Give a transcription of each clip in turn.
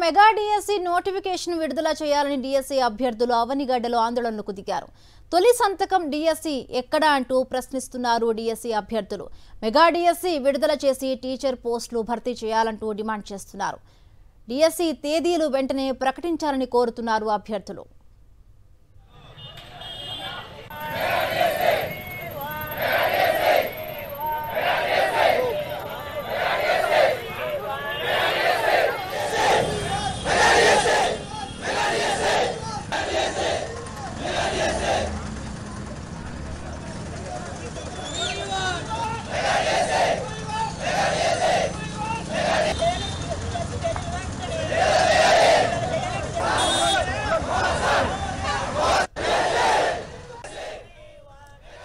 Mega DSC notification విడుదల చేయాలని DSC అభ్యర్థులు అవనిగడ్డలో ఆందోళనకు దిగారు. తొలి సంతకం డిఎస్సి ఎక్కడ అంటూ ప్రశ్నిస్తున్నారు డిఎస్సి అభ్యర్థులు. మెగా డిఎస్సి విడుదల చేసి టీచర్ పోస్టులు భర్తీ చేయాలంటూ డిమాండ్ చేస్తున్నారు. డిఎస్సి తేదీలు వెంటనే ప్రకటించాలని కోరుతున్నారు అభ్యర్థులు.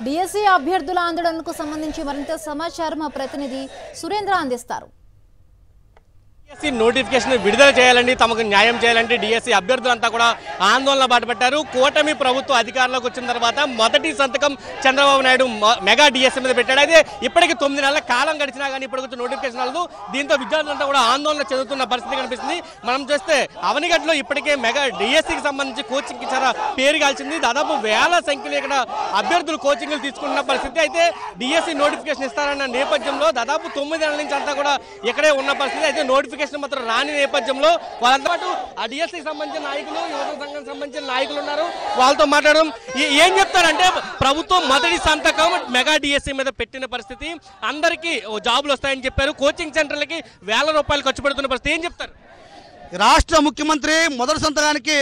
డిఎస్సి అభ్యర్థుల ఆందోళనకు సంబంధించి మరింత సమాచారం మా ప్రతినిధి సురేంద్ర అందిస్తారు. డిఎస్సి నోటిఫికేషన్ విడుదల చేయాలండి, తమకు న్యాయం చేయాలంటే డిఎస్సి అభ్యర్థులంతా కూడా ఆందోళన బాటపట్టారు. కూటమి ప్రభుత్వం అధికారంలోకి వచ్చిన తర్వాత మొదటి సంతకం చంద్రబాబు నాయుడు మెగా డిఎస్సి మీద పెట్టాడు. అయితే ఇప్పటికి 9 నెలల కాలం గడిచినా కానీ ఇప్పటికొచ్చి నోటిఫికేషన్ రాలేదు. దీంతో విద్యార్థులంతా కూడా ఆందోళన చెందుతున్న పరిస్థితి కనిపిస్తుంది. మనం చూస్తే అవనిగడ్డలో ఇప్పటికే మెగా డిఎస్సికి సంబంధించి కోచింగ్ చాలా పేరు కాల్చింది. దాదాపు వేల సంఖ్యలో ఇక్కడ అభ్యర్థులు కోచింగ్లు తీసుకుంటున్న పరిస్థితి. అయితే డిఎస్సి నోటిఫికేషన్ ఇస్తారన్న నేపథ్యంలో దాదాపు 9 నెలల నుంచి అంతా కూడా ఇక్కడే ఉన్న పరిస్థితి. అయితే నోటిఫికేషన్ మాత్రం రాని నేపథ్యంలో వాళ్ళంతా పాటు ఆ డిఎస్సికి సంబంధించిన నాయకులు, యువత సంఘానికి సంబంధించిన నాయకులు ఉన్నారు. వాళ్ళతో మాట్లాడడం ఏం చెప్తారంటే ప్రభుత్వం మొదటి సంతకం మెగా డిఎస్సి మీద పెట్టిన పరిస్థితి, అందరికీ జాబులు వస్తాయని చెప్పారు. కోచింగ్ సెంటర్లకి వేల రూపాయలు ఖర్చు పెడుతున్న పరిస్థితి. ఏం చెప్తారు? రాష్ట్ర ముఖ్యమంత్రి మొదటి సంతకానికి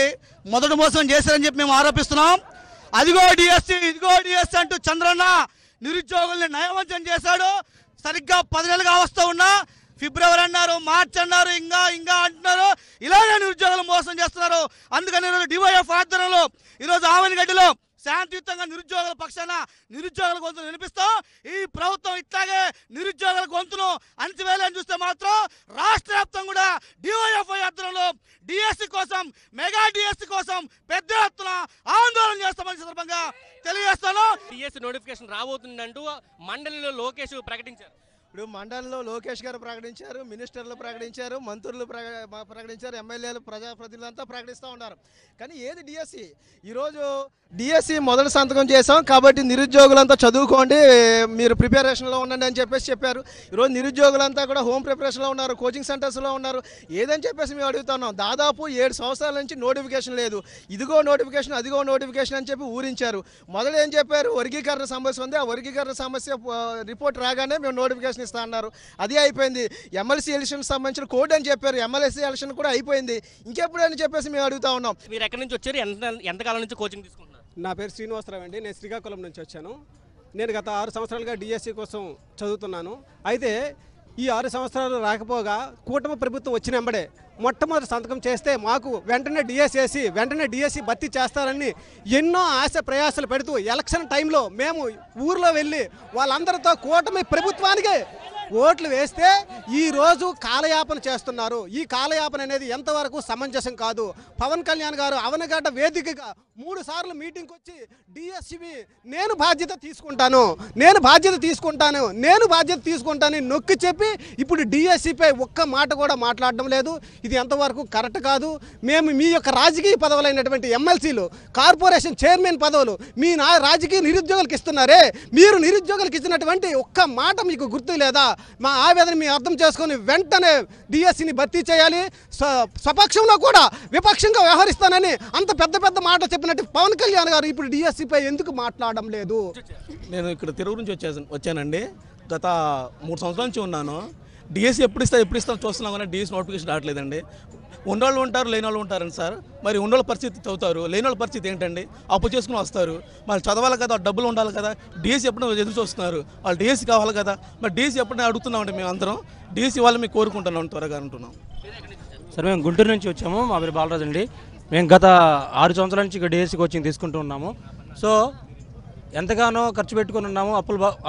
మొదటి మోసం చేశారని చెప్పి మేము ఆరోపిస్తున్నాం. అదిగో డిఎస్సి, ఇదిగో డిఎస్సి అంటూ చంద్రన్న నిరుద్యోగుల్ని నయవంచన చేశాడు. సరిగ్గా 10 నెలలుగా వస్తూ ఉన్నా ఫిబ్రవరి అన్నారు, మార్చి అన్నారు, ఇంకా అంటున్నారు. ఇలాగే నిరుద్యోగులు మోసం చేస్తున్నారు. అందుకని డివైఎఫ్ ఆధ్వర్యంలో ఈరోజు ఆవనిగడ్డలో శాంతియుతంగా నిరుద్యోగుల పక్షాన నిరుద్యోగుల గొంతును వినిపిస్తాం. ఈ ప్రభుత్వం ఇట్లాగే నిరుద్యోగుల గొంతును అణచివేయాలని చూస్తే మాత్రం రాష్ట్ర వ్యాప్తంగా కూడా డివైఎఫ్ఐ ఆధ్వర్యంలో డిఎస్సి కోసం, మెగా డిఎస్సి కోసం పెద్ద ఎత్తున ఆందోళన చేస్తామని సందర్భంగా తెలియజేస్తాను. డిఎస్సి నోటిఫికేషన్ రాబోతుందంటూ మండలిలో లోకేష్ ప్రకటించారు. ఇప్పుడు మండలిలో లోకేష్ గారు ప్రకటించారు, మినిస్టర్లు ప్రకటించారు, మంత్రులు ప్రకటించారు, ఎమ్మెల్యేలు, ప్రజాప్రతినిధులంతా ప్రకటిస్తూ ఉన్నారు. కానీ ఏది డిఎస్సి? ఈరోజు డిఎస్సి మొదటి సంతకం చేసాం కాబట్టి నిరుద్యోగులంతా చదువుకోండి, మీరు ప్రిపరేషన్లో ఉండండి అని చెప్పారు. ఈరోజు నిరుద్యోగులంతా కూడా హోమ్ ప్రిపరేషన్లో ఉన్నారు, కోచింగ్ సెంటర్స్లో ఉన్నారు. ఏదని చెప్పేసి మేము అడుగుతున్నాం. దాదాపు 7 సంవత్సరాల నుంచి నోటిఫికేషన్ లేదు. ఇదిగో నోటిఫికేషన్, అదిగో నోటిఫికేషన్ అని చెప్పి ఊరించారు. మొదట ఏం చెప్పారు? వర్గీకరణ సమస్య ఉంది, ఆ వర్గీకరణ సమస్య రిపోర్ట్ రాగానే మేము నోటిఫికేషన్ ఇస్తా అన్నారు. అది అయిపోయింది. ఎమ్మెల్సీ ఎలక్షన్ సంబంధించిన కోడ్ అని చెప్పారు, ఎమ్మెల్సీ ఎలక్షన్ కూడా అయిపోయింది. ఇంకెప్పుడు అని చెప్పేసి మేము అడుగుతా ఉన్నాం. మీరు ఎక్కడి నుంచి వచ్చారు? ఎంతకాలం నుంచి కోచింగ్ తీసుకుంటున్నారు? నా పేరు శ్రీనివాసరావు అండి. నేను శ్రీకాకుళం నుంచి వచ్చాను. నేను గత 6 సంవత్సరాలుగా డిఎస్సి కోసం చదువుతున్నాను. అయితే ఈ 6 సంవత్సరాలు రాకపోగా కూటమి ప్రభుత్వం వచ్చిన వెంబడే మొట్టమొదటి సంతకం చేస్తే మాకు వెంటనే డిఎస్సి భర్తీ చేస్తారని ఎన్నో ఆశ ప్రయాసాలు పెడుతూ ఎలక్షన్ టైంలో మేము ఊర్లో వెళ్ళి వాళ్ళందరితో కూటమి ప్రభుత్వానికి ఓట్లు వేస్తే ఈరోజు కాలయాపన చేస్తున్నారు. ఈ కాలయాపన అనేది ఎంతవరకు సమంజసం కాదు. పవన్ కళ్యాణ్ గారు అవనగడ్డ వేదికగా 3 సార్లు మీటింగ్కి వచ్చి డిఎస్సివి నేను బాధ్యత తీసుకుంటాను నొక్కి చెప్పి ఇప్పుడు డిఎస్సిపై ఒక్క మాట కూడా మాట్లాడడం లేదు. ఇది ఎంతవరకు కరెక్ట్ కాదు. మేము మీ యొక్క రాజకీయ పదవులైనటువంటి ఎమ్మెల్సీలు, కార్పొరేషన్ చైర్మన్ పదవులు మీ రాజకీయ నిరుద్యోగులకు ఇస్తున్నారే, మీరు నిరుద్యోగులకు ఇచ్చినటువంటి ఒక్క మాట మీకు గుర్తు లేదా? మా ఆవేదన మీ అర్థం చేసుకొని వెంటనే డిఎస్సిని భర్తీ చేయాలి. స్వపక్షంలో కూడా విపక్షంగా వ్యవహరిస్తానని అంత పెద్ద మాట చెప్పినట్టు పవన్ కళ్యాణ్ గారు ఇప్పుడు డిఎస్సిపై ఎందుకు మాట్లాడడం లేదు? నేను ఇక్కడ తిరుగు నుంచి వచ్చానండి. గత 3 సంవత్సరాల నుంచి ఉన్నాను. డిఎస్సి ఎప్పుడు ఇస్తారో చూస్తున్నాం కానీ డిఎస్సి నోటిఫికేషన్ రావట్లేదండి. ఉన్నోళ్ళు ఉంటారు, లేని వాళ్ళు ఉంటారండి సార్. మరి ఉన్నోళ్ళ పరిస్థితి చదువుతారు, లేని వాళ్ళ పరిస్థితి ఏంటండి? అప్పు చేసుకుని వస్తారు, మరి చదవాలి కదా, డబ్బులు ఉండాలి కదా. డిఎస్సి ఎప్పుడు ఎదురు చూస్తున్నారు, వాళ్ళు డిఎస్సి కావాలి కదా. మరి డిఎస్సి ఎప్పుడైనా అడుగుతున్నామండి. మేము అందరం డిఎస్సి వాళ్ళు మీకు కోరుకుంటున్నాం, త్వరగా అంటున్నాం. సార్ మేము గుంటూరు నుంచి వచ్చాము. మా పేరు బాలరాజు అండి. మేము గత 6 సంవత్సరాల నుంచి ఇక్కడ డిఎస్సి కోచింగ్ తీసుకుంటూ ఉన్నాము. సో ఎంతగానో ఖర్చు పెట్టుకుని ఉన్నాము,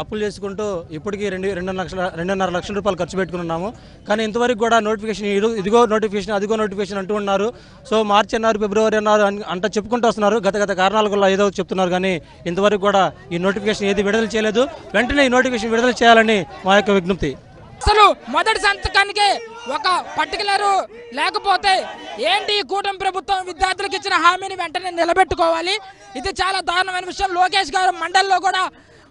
అప్పులు చేసుకుంటూ ఇప్పటికీ 2.5 లక్షల రూపాయలు ఖర్చు పెట్టుకుని ఉన్నాము. కానీ ఇంతవరకు కూడా నోటిఫికేషన్ ఇదిగో నోటిఫికేషన్, అదిగో నోటిఫికేషన్ అంటూ ఉన్నారు. సో మార్చి అన్నారు, ఫిబ్రవరి అన్నారు అంట చెప్పుకుంటూ వస్తున్నారు. గత కారణాల వల్ల ఏదో చెప్తున్నారు కానీ ఇంతవరకు కూడా ఈ నోటిఫికేషన్ ఏది విడుదల చేయలేదు. వెంటనే ఈ నోటిఫికేషన్ విడుదల చేయాలని మా యొక్క విజ్ఞప్తి. అసలు మొదటి సంతకానికి ఒక పర్టికులర్ లేకపోతే ఏంటి కూటమి ప్రభుత్వం విద్యార్థులకు ఇచ్చిన హామీని వెంటనే నిలబెట్టుకోవాలి. ఇది చాలా దారుణమైన విషయం. లోకేష్ గారు మండలిలో కూడా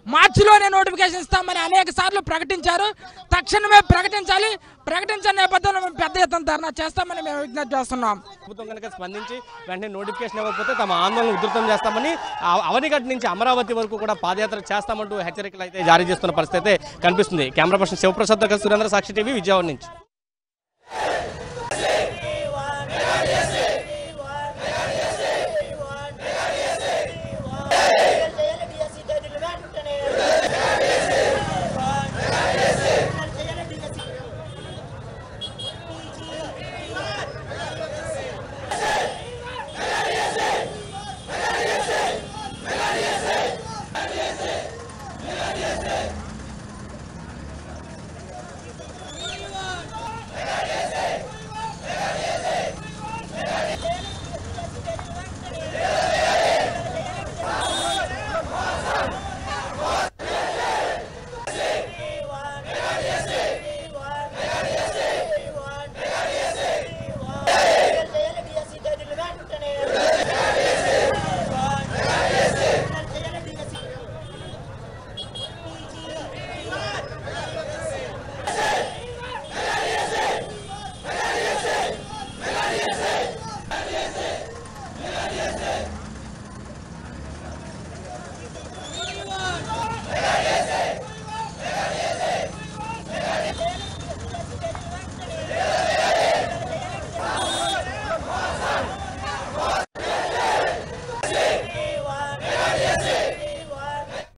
మార్చిలోనే నోటిఫికేషన్ ఇస్తామని అనేక సార్లు ప్రకటించారు. తక్షణమే ప్రకటించాలి. ప్రకటించిన నేపథ్యంలో మేము పెద్ద ఎత్తున ధర్నా చేస్తామని మేము విజ్ఞప్తి చేస్తున్నాం. ప్రభుత్వం కనుక స్పందించి వెంటనే నోటిఫికేషన్ ఇవ్వకపోతే తమ ఆందోళన ఉధృతం చేస్తామని అవనిగడ్డ నుంచి అమరావతి వరకు కూడా పాదయాత్ర చేస్తామంటూ హెచ్చరికలు అయితే జారీ చేస్తున్న పరిస్థితి అయితే కనిపిస్తుంది. కెమెరా పర్సన్ శివప్రసాద్ దగ్గర సురేంద్ర, సాక్షి టీవీ, విజయవాడ నుంచి.